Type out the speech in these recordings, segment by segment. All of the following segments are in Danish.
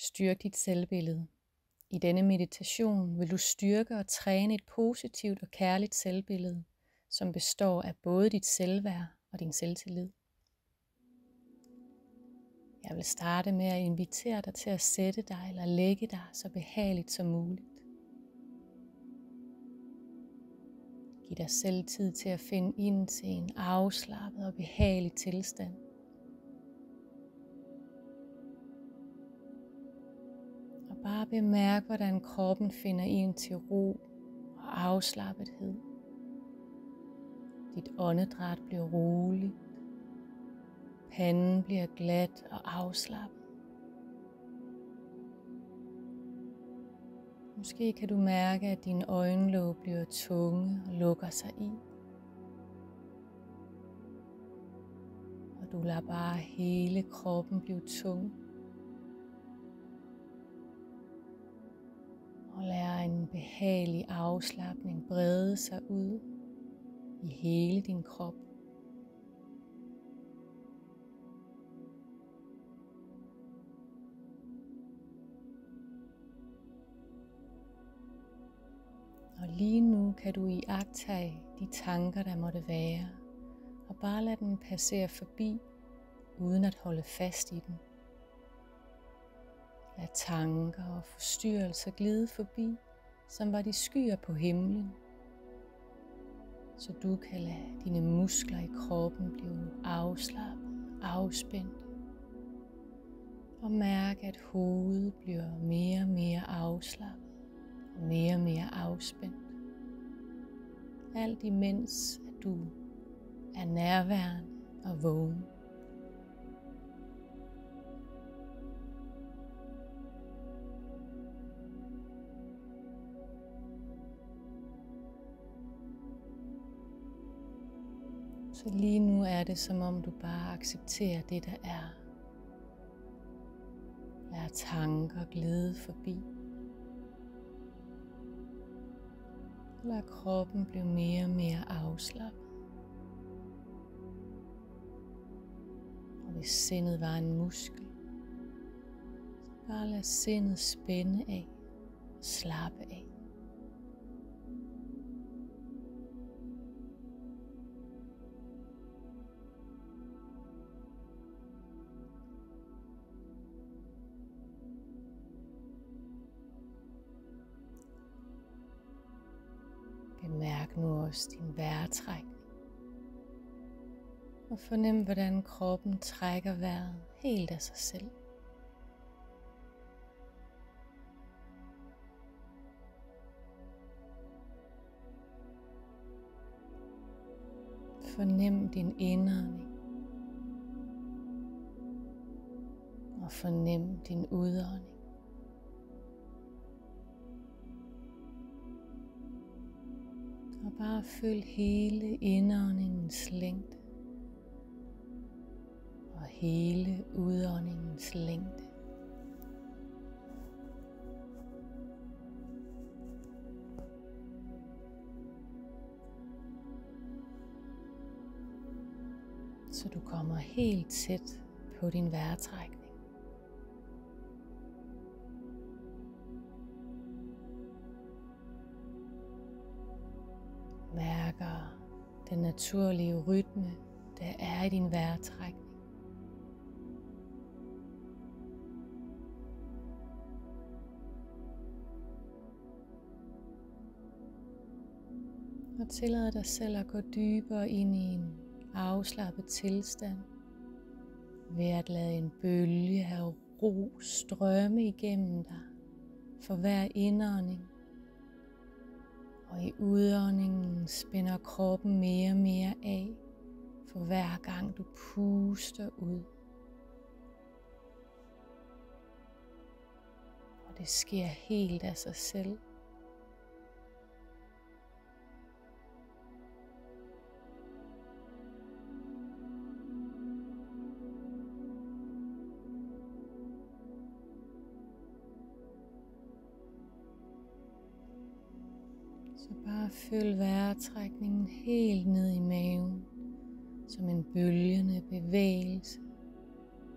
Styrk dit selvbillede. I denne meditation vil du styrke og træne et positivt og kærligt selvbillede, som består af både dit selvværd og din selvtillid. Jeg vil starte med at invitere dig til at sætte dig eller lægge dig så behageligt som muligt. Giv dig selv tid til at finde ind til en afslappet og behagelig tilstand. Og bare bemærk, hvordan kroppen finder ind til ro og afslappethed. Dit åndedræt bliver roligt. Panden bliver glat og afslappet. Måske kan du mærke, at dine øjenlåg bliver tunge og lukker sig i. Og du lader bare hele kroppen blive tung. Og lader en behagelig afslapning brede sig ud i hele din krop. Og lige nu kan du iagttage de tanker, der måtte være, og bare lade dem passere forbi, uden at holde fast i dem. Lad tanker og forstyrrelser glide forbi, som var de skyer på himlen, så du kan lade dine muskler i kroppen blive afslappet, afspændt, og mærke, at hovedet bliver mere og mere afslappet. Mere og mere afspændt. Alt imens at du er nærværende og vågen. Så lige nu er det som om du bare accepterer det der er. Lad tanker glide forbi. Lad kroppen blive mere og mere afslappet. Og hvis sindet var en muskel, så bare lad sindet spænde af og slappe af. Bemærk nu også din vejrtrækning. Og fornem, hvordan kroppen trækker vejret helt af sig selv. Fornem din indånding. Og fornem din udånding. Og bare følg hele indåndingens længde og hele udåndingens længde. Så du kommer helt tæt på din vejrtrækning. Mærker den naturlige rytme, der er i din vejrtrækning. Og tillad dig selv at gå dybere ind i en afslappet tilstand ved at lade en bølge af ro strømme igennem dig for hver indånding. Og i udåndingen spænder kroppen mere og mere af, for hver gang du puster ud. Og det sker helt af sig selv. Så bare følg vejrtrækningen helt ned i maven, som en bølgende bevægelse,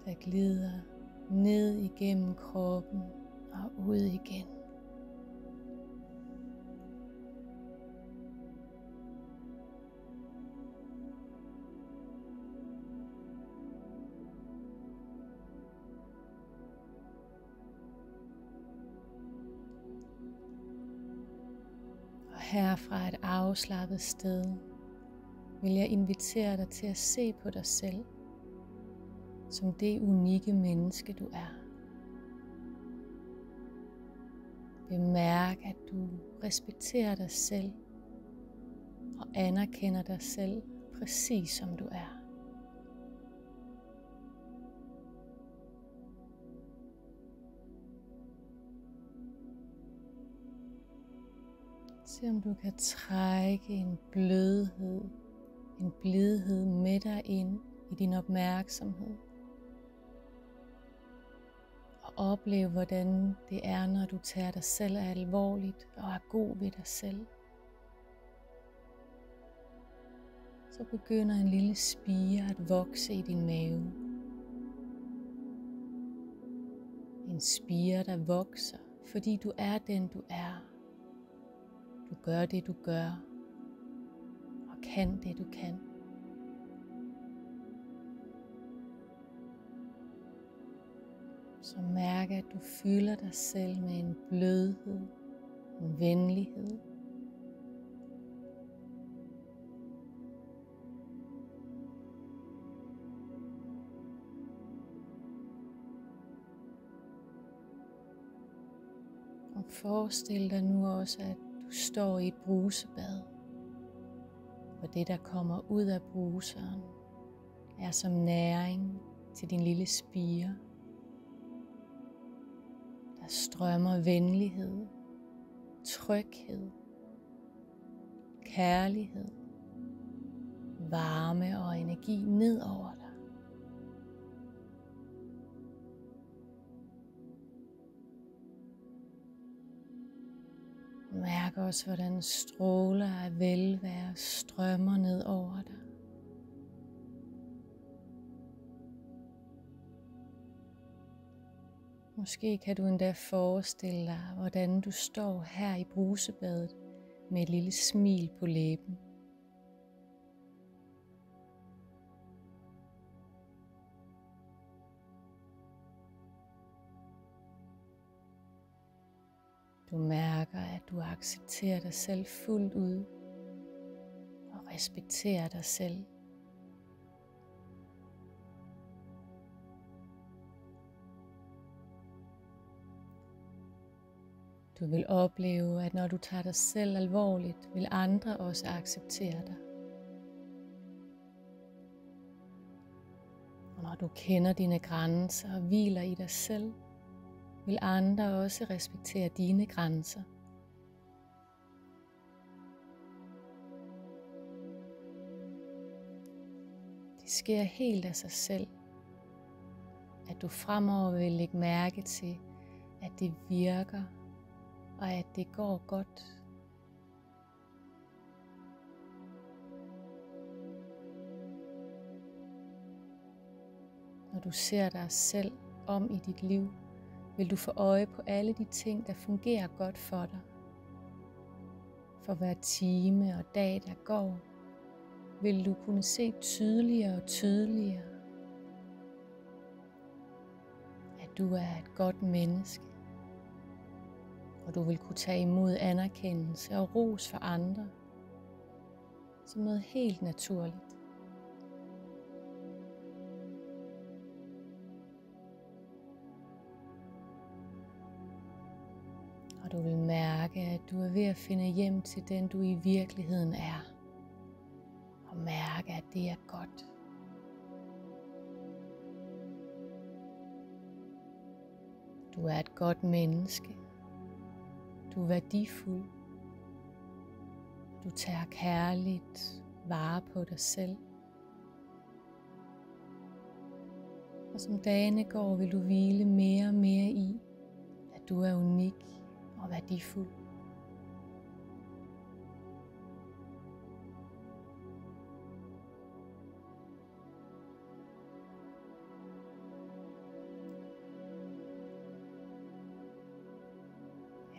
der glider ned igennem kroppen og ud igen. Og herfra et afslappet sted vil jeg invitere dig til at se på dig selv som det unikke menneske du er. Bemærk, at du respekterer dig selv og anerkender dig selv præcis som du er. Se om du kan trække en blidhed med dig ind i din opmærksomhed. Og opleve, hvordan det er, når du tager dig selv alvorligt og er god ved dig selv. Så begynder en lille spire at vokse i din mave. En spire, der vokser, fordi du er den du er. Du gør det du gør, og kan det du kan. Så mærk, at du fylder dig selv med en blødhed, en venlighed. Og forestil dig nu også, at du står i et brusebad, og det der kommer ud af bruseren er som næring til din lille spire. Der strømmer venlighed, tryghed, kærlighed, varme og energi ned over dig. Mærk også, hvordan stråler af velvære strømmer ned over dig. Måske kan du endda forestille dig, hvordan du står her i brusebadet med et lille smil på læben. Du mærker, at du accepterer dig selv fuldt ud og respekterer dig selv. Du vil opleve, at når du tager dig selv alvorligt, vil andre også acceptere dig. Og når du kender dine grænser og hviler i dig selv, vil andre også respektere dine grænser. Det sker helt af sig selv, at du fremover vil lægge mærke til, at det virker, og at det går godt. Når du ser dig selv om i dit liv, vil du få øje på alle de ting, der fungerer godt for dig. For hver time og dag, der går, vil du kunne se tydeligere og tydeligere, at du er et godt menneske. Og du vil kunne tage imod anerkendelse og ros for andre som noget helt naturligt. Og du vil mærke, at du er ved at finde hjem til den, du i virkeligheden er. Og mærke, at det er godt. Du er et godt menneske. Du er værdifuld. Du tager kærligt vare på dig selv. Og som dagene går, vil du hvile mere og mere i, at du er unik og værdifuld.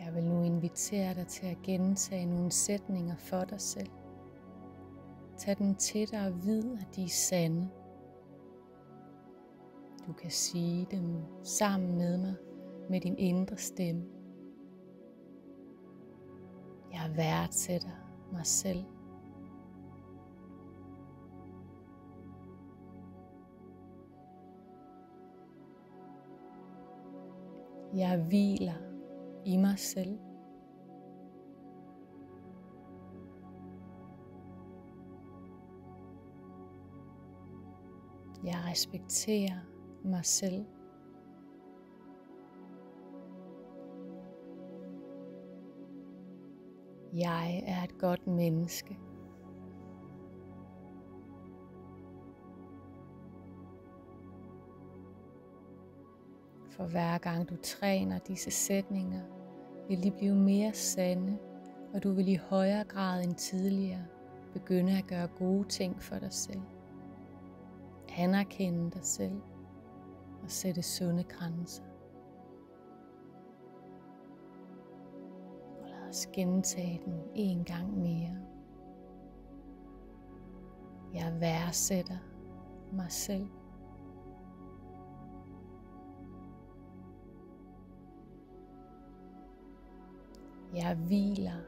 Jeg vil nu invitere dig til at gentage nogle sætninger for dig selv. Tag dem til dig og vid, at de er sande. Du kan sige dem sammen med mig med din indre stemme. Jeg værdsætter mig selv. Jeg hviler i mig selv. Jeg respekterer mig selv. Jeg er et godt menneske. For hver gang du træner disse sætninger, vil de blive mere sande, og du vil i højere grad end tidligere begynde at gøre gode ting for dig selv. Anerkende dig selv og sætte sunde grænser. Og lad os gentage den en gang mere. Jeg værdsætter mig selv. Jeg hviler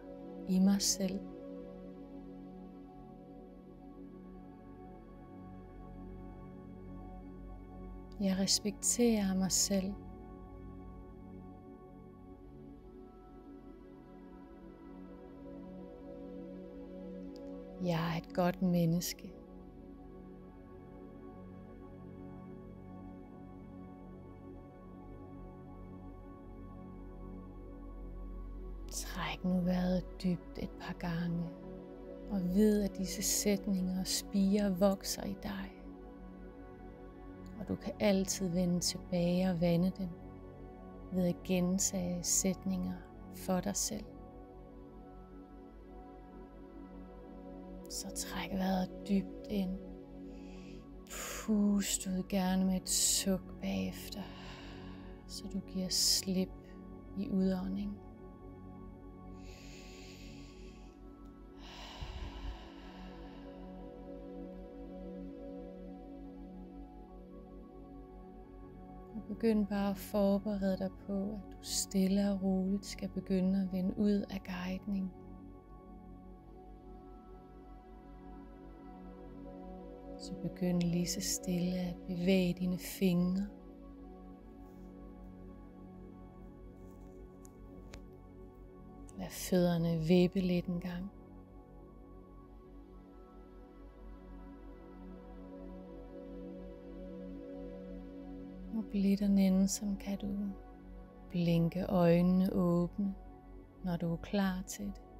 i mig selv. Jeg respekterer mig selv. Jeg er et godt menneske. Træk nu vejret dybt et par gange, og vid, at disse sætninger og spirer vokser i dig. Og du kan altid vende tilbage og vande dem ved at gentage sætninger for dig selv. Så træk vejret dybt ind. Pust ud gerne med et suk bagefter, så du giver slip i udånding. Begynd bare at forberede dig på, at du stille og roligt skal begynde at vende ud af guidning. Så begynd lige så stille at bevæge dine fingre. Lad fødderne vippe lidt en gang. Og blidt og nænsom kan du blinke øjnene åbne, når du er klar til det.